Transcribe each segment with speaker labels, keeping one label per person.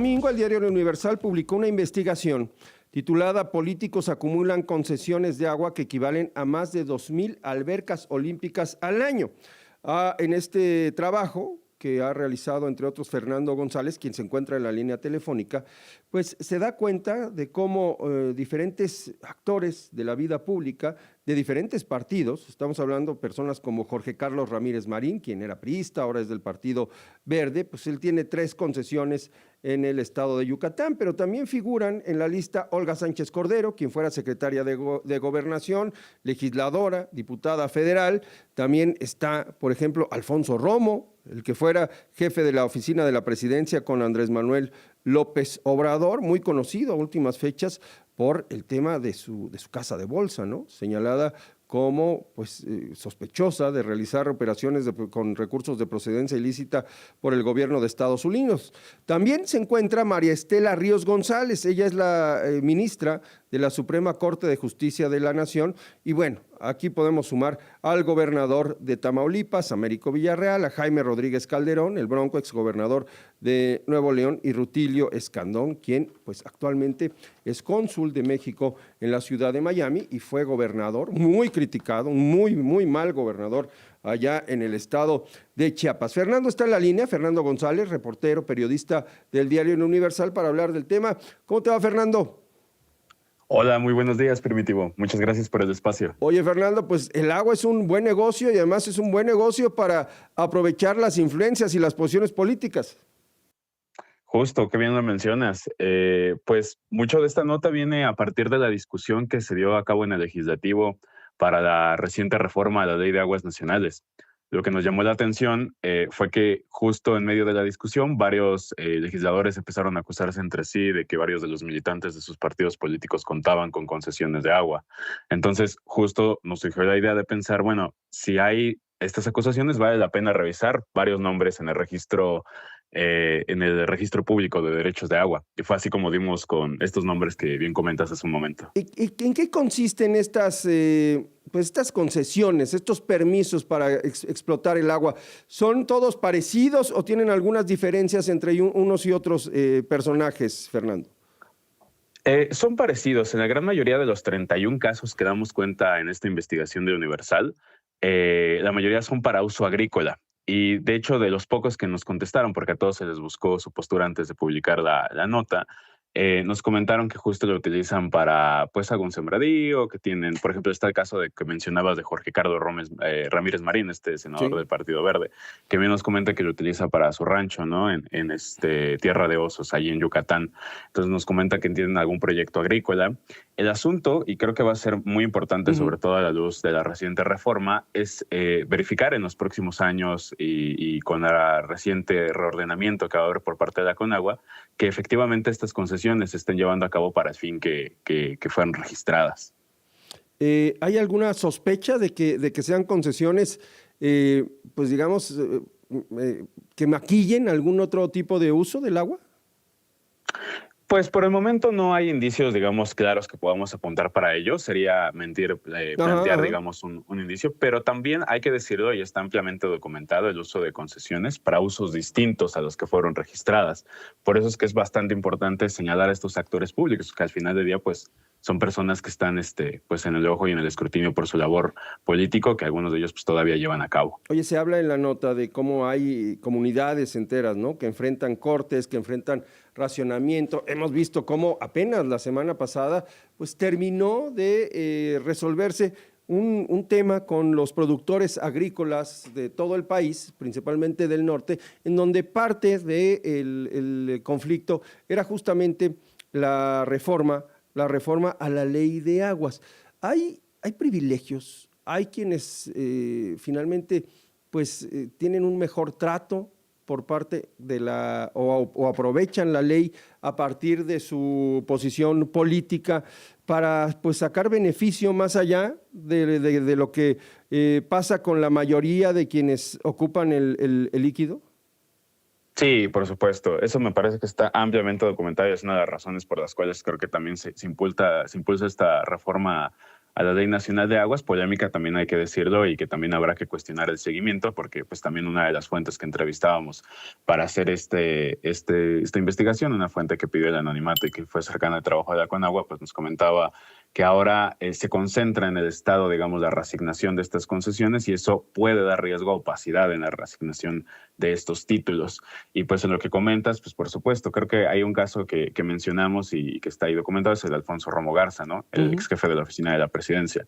Speaker 1: domingo, el diario El Universal publicó una investigación titulada Políticos acumulan concesiones de agua que equivalen a más de 2,000 albercas olímpicas al año. En este trabajo, que ha realizado, entre otros, Fernando González, quien se encuentra en la línea telefónica, pues se da cuenta de cómo diferentes actores de la vida pública, de diferentes partidos, estamos hablando de personas como Jorge Carlos Ramírez Marín, quien era priista, ahora es del Partido Verde, pues él tiene 3 concesiones en el estado de Yucatán, pero también figuran en la lista Olga Sánchez Cordero, quien fuera secretaria de Gobernación, legisladora, diputada federal. También está, por ejemplo, Alfonso Romo, el que fuera jefe de la oficina de la presidencia con Andrés Manuel López Obrador, muy conocido a últimas fechas por el tema de su casa de bolsa, ¿no? Señalada como sospechosa de realizar operaciones con recursos de procedencia ilícita por el gobierno de Estados Unidos. También se encuentra María Estela Ríos González, ella es la ministra de la Suprema Corte de Justicia de la Nación, y bueno, aquí podemos sumar al gobernador de Tamaulipas, Américo Villarreal, a Jaime Rodríguez Calderón, el bronco exgobernador de Nuevo León, y Rutilio Escandón, quien pues actualmente es cónsul de México en la ciudad de Miami y fue gobernador, muy criticado, muy mal gobernador allá en el estado de Chiapas. Fernando está en la línea, Fernando González, reportero, periodista del diario El Universal, para hablar del tema. ¿Cómo te va, Fernando?
Speaker 2: Hola, muy buenos días, Primitivo. Muchas gracias por el espacio.
Speaker 1: Oye, Fernando, pues el agua es un buen negocio y además es un buen negocio para aprovechar las influencias y las posiciones políticas.
Speaker 2: Justo, qué bien lo mencionas. Pues mucho de esta nota viene a partir de la discusión que se dio a cabo en el Legislativo para la reciente reforma a la Ley de Aguas Nacionales. Lo que nos llamó la atención fue que justo en medio de la discusión varios legisladores empezaron a acusarse entre sí de que varios de los militantes de sus partidos políticos contaban con concesiones de agua. Entonces, justo nos surgió la idea de pensar, bueno, si hay estas acusaciones, vale la pena revisar varios nombres en el registro público de derechos de agua. Y fue así como dimos con estos nombres que bien comentas hace un momento.
Speaker 1: ¿Y en qué consisten estas concesiones, estos permisos para explotar el agua? ¿Son todos parecidos o tienen algunas diferencias entre unos y otros personajes, Fernando?
Speaker 2: Son parecidos. En la gran mayoría de los 31 casos que damos cuenta en esta investigación de Universal, la mayoría son para uso agrícola. Y de hecho, de los pocos que nos contestaron, porque a todos se les buscó su postura antes de publicar la nota, nos comentaron que justo lo utilizan para, pues, algún sembradío, que tienen, por ejemplo, está el caso que mencionabas de Jorge Carlos Ramírez Marín, este senador
Speaker 1: Sí.
Speaker 2: del Partido Verde, que bien nos comenta que lo utiliza para su rancho, ¿no? En Tierra de Osos, allí en Yucatán. Entonces nos comenta que tienen algún proyecto agrícola. El asunto, y creo que va a ser muy importante, sobre todo a la luz de la reciente reforma, es verificar en los próximos años y con el reciente reordenamiento que va a haber por parte de la Conagua, que efectivamente estas concesiones se estén llevando a cabo para el fin que fueron registradas.
Speaker 1: ¿Hay alguna sospecha de que sean concesiones, pues digamos, que maquillen algún otro tipo de uso del agua?
Speaker 2: Pues por el momento no hay indicios, digamos, claros que podamos apuntar para ello. Sería mentir plantear, digamos, un indicio, pero también hay que decirlo y está ampliamente documentado el uso de concesiones para usos distintos a los que fueron registradas. Por eso es que es bastante importante señalar a estos actores públicos, que al final del día, pues, son personas que están pues en el ojo y en el escrutinio por su labor político, que algunos de ellos pues, todavía llevan a cabo.
Speaker 1: Oye, se habla en la nota de cómo hay comunidades enteras, ¿no?, que enfrentan cortes, que enfrentan racionamiento. Hemos visto cómo apenas la semana pasada pues terminó de resolverse un tema con los productores agrícolas de todo el país, principalmente del norte, en donde parte del conflicto era justamente la reforma a la ley de aguas. Hay privilegios, hay quienes finalmente pues tienen un mejor trato por parte de o aprovechan la ley a partir de su posición política para pues sacar beneficio más allá de lo que pasa con la mayoría de quienes ocupan el líquido.
Speaker 2: Sí, por supuesto. Eso me parece que está ampliamente documentado y es una de las razones por las cuales creo que también se impulsa esta reforma a la Ley Nacional de Aguas, polémica también hay que decirlo y que también habrá que cuestionar el seguimiento, porque pues también una de las fuentes que entrevistábamos para hacer esta investigación, una fuente que pidió el anonimato y que fue cercana al trabajo de la Conagua, pues nos comentaba que ahora se concentra en el Estado, digamos, la reasignación de estas concesiones y eso puede dar riesgo a opacidad en la reasignación de estos títulos. Y pues en lo que comentas, pues por supuesto, creo que hay un caso que mencionamos y que está ahí documentado, es el de Alfonso Romo Garza, ¿no? El ex jefe de la oficina de la presidencia.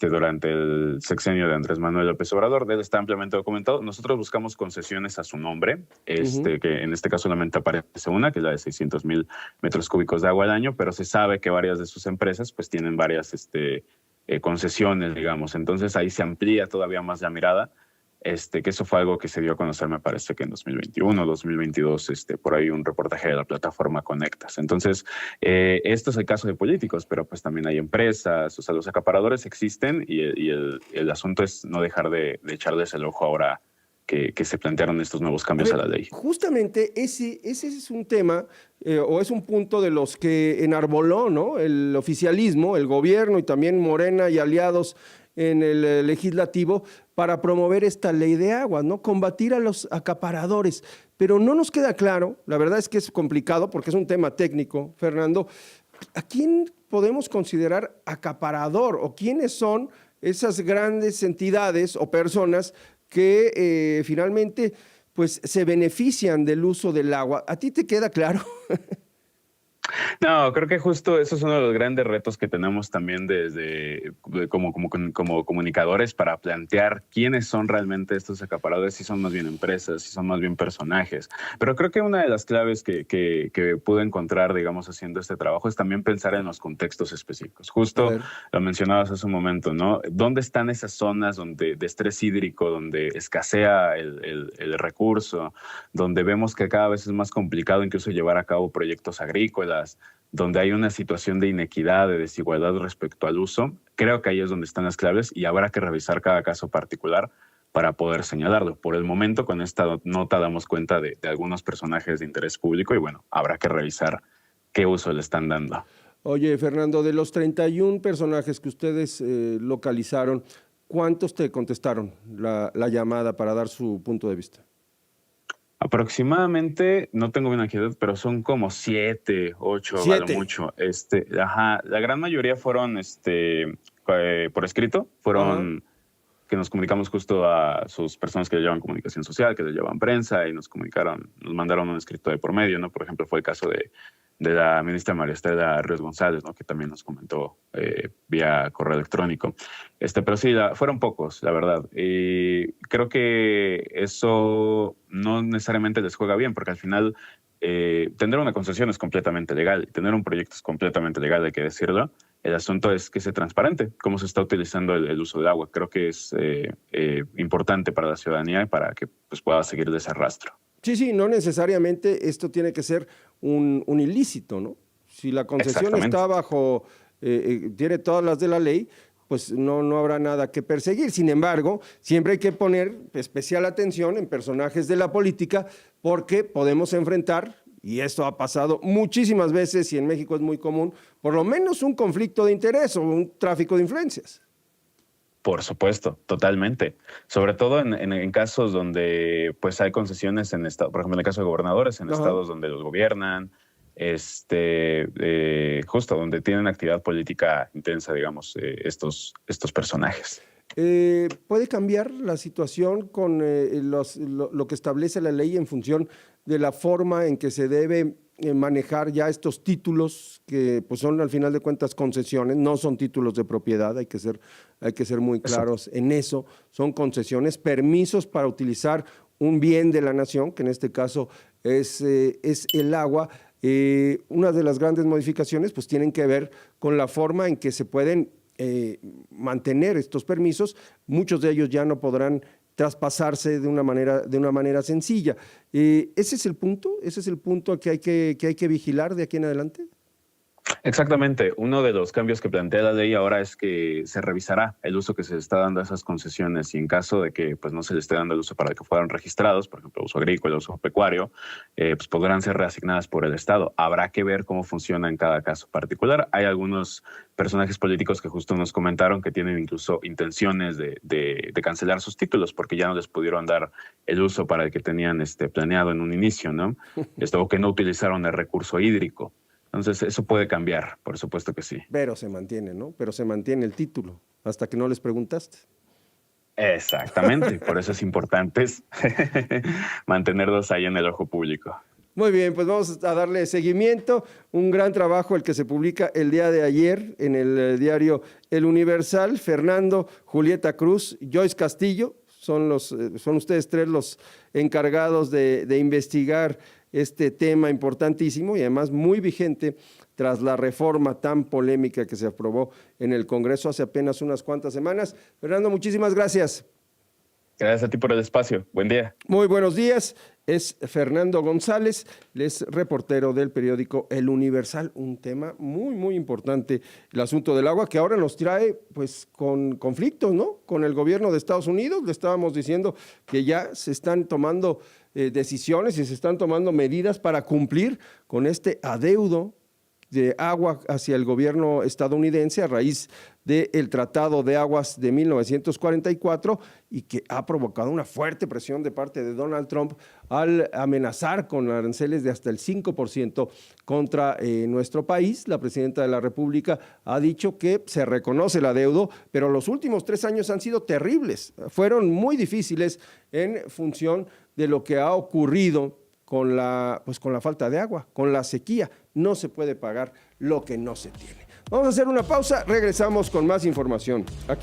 Speaker 2: Durante el sexenio de Andrés Manuel López Obrador, de él está ampliamente documentado. Nosotros buscamos concesiones a su nombre, que en este caso solamente aparece una, que es la de 600,000 metros cúbicos de agua al año, pero se sabe que varias de sus empresas pues tienen varias concesiones, digamos. Entonces ahí se amplía todavía más la mirada. Que eso fue algo que se dio a conocer, me parece que en 2021, 2022, por ahí un reportaje de la plataforma Conectas. Entonces, esto es el caso de políticos, pero pues también hay empresas, o sea, los acaparadores existen y el asunto es no dejar de echarles el ojo ahora que se plantearon estos nuevos cambios a la ley.
Speaker 1: Justamente ese es un tema o es un punto de los que enarboló, ¿no?, el oficialismo, el gobierno y también Morena y aliados en el legislativo para promover esta ley de aguas, ¿no? Combatir a los acaparadores. Pero no nos queda claro, la verdad es que es complicado porque es un tema técnico, Fernando, ¿a quién podemos considerar acaparador o quiénes son esas grandes entidades o personas que finalmente pues, se benefician del uso del agua? ¿A ti te queda claro?
Speaker 2: No, creo que justo eso es uno de los grandes retos que tenemos también como comunicadores para plantear quiénes son realmente estos acaparadores, si son más bien empresas, si son más bien personajes. Pero creo que una de las claves que pude encontrar, digamos, haciendo este trabajo es también pensar en los contextos específicos. Justo lo mencionabas hace un momento, ¿no? ¿Dónde están esas zonas de estrés hídrico, donde escasea el recurso, donde vemos que cada vez es más complicado incluso llevar a cabo proyectos agrícolas, donde hay una situación de inequidad, de desigualdad respecto al uso? Creo que ahí es donde están las claves y habrá que revisar cada caso particular para poder señalarlo. Por el momento, con esta nota damos cuenta de algunos personajes de interés público y bueno, habrá que revisar qué uso le están dando.
Speaker 1: Oye, Fernando, de los 31 personajes que ustedes localizaron, ¿cuántos te contestaron la llamada para dar su punto de vista?
Speaker 2: Aproximadamente, no tengo bien aquí, pero son como 7, 8, a lo mucho. La gran mayoría fueron por escrito, fueron que nos comunicamos justo a sus personas que le llevan comunicación social, que le llevan prensa y nos mandaron un escrito de por medio, ¿no? Por ejemplo, fue el caso de la ministra María Estela Ríos González, ¿no?, que también nos comentó vía correo electrónico. Pero sí, fueron pocos, la verdad. Y creo que eso no necesariamente les juega bien, porque al final tener una concesión es completamente legal y tener un proyecto es completamente legal, hay que decirlo. El asunto es que sea transparente cómo se está utilizando el uso del agua. Creo que es importante para la ciudadanía y para que pues, pueda seguir de ese rastro.
Speaker 1: Sí, no necesariamente esto tiene que ser un ilícito, ¿no? Si la concesión está bajo, tiene todas las de la ley, pues no habrá nada que perseguir. Sin embargo, siempre hay que poner especial atención en personajes de la política porque podemos enfrentar, y esto ha pasado muchísimas veces y en México es muy común, por lo menos un conflicto de interés o un tráfico de influencias.
Speaker 2: Por supuesto, totalmente. Sobre todo en casos donde pues hay concesiones en estado, por ejemplo, en el caso de gobernadores, en estados donde los gobiernan, justo donde tienen actividad política intensa, digamos, estos personajes.
Speaker 1: ¿Puede cambiar la situación con lo que establece la ley en función de la forma en que se debe manejar ya estos títulos que pues son al final de cuentas concesiones, no son títulos de propiedad, hay que ser muy claros en eso, son concesiones, permisos para utilizar un bien de la nación, que en este caso es el agua? Una de las grandes modificaciones pues tienen que ver con la forma en que se pueden mantener estos permisos. Muchos de ellos ya no podrán traspasarse de una manera sencilla. ¿Ese es el punto? ¿Ese es el punto que hay que vigilar de aquí en adelante?
Speaker 2: Exactamente. Uno de los cambios que plantea la ley ahora es que se revisará el uso que se le está dando a esas concesiones y en caso de que pues, no se le esté dando el uso para que fueran registrados, por ejemplo, uso agrícola, uso pecuario, pues podrán ser reasignadas por el Estado. Habrá que ver cómo funciona en cada caso particular. Hay algunos personajes políticos que justo nos comentaron que tienen incluso intenciones de cancelar sus títulos porque ya no les pudieron dar el uso para el que tenían planeado en un inicio, ¿no? O que no utilizaron el recurso hídrico. Entonces, eso puede cambiar, por supuesto que sí.
Speaker 1: Pero se mantiene, ¿no? Pero se mantiene el título, hasta que no les preguntaste.
Speaker 2: Exactamente, por eso es importante mantenerlos ahí en el ojo público.
Speaker 1: Muy bien, pues vamos a darle seguimiento. Un gran trabajo el que se publica el día de ayer en el diario El Universal. Fernando, Julieta Cruz, Joyce Castillo, son ustedes tres los encargados de investigar este tema importantísimo y además muy vigente tras la reforma tan polémica que se aprobó en el Congreso hace apenas unas cuantas semanas. Fernando, muchísimas gracias.
Speaker 2: Gracias a ti por el espacio. Buen día.
Speaker 1: Muy buenos días. Es Fernando González, es reportero del periódico El Universal. Un tema muy, muy importante, el asunto del agua, que ahora nos trae pues con conflictos, ¿no? Con el gobierno de Estados Unidos. Le estábamos diciendo que ya se están tomando decisiones y se están tomando medidas para cumplir con este adeudo de agua hacia el gobierno estadounidense a raíz del Tratado de Aguas de 1944 y que ha provocado una fuerte presión de parte de Donald Trump al amenazar con aranceles de hasta el 5% contra nuestro país. La presidenta de la República ha dicho que se reconoce el adeudo, pero los últimos 3 años han sido terribles, fueron muy difíciles en función de lo que ha ocurrido con la falta de agua, con la sequía. No se puede pagar lo que no se tiene. Vamos a hacer una pausa, regresamos con más información aquí.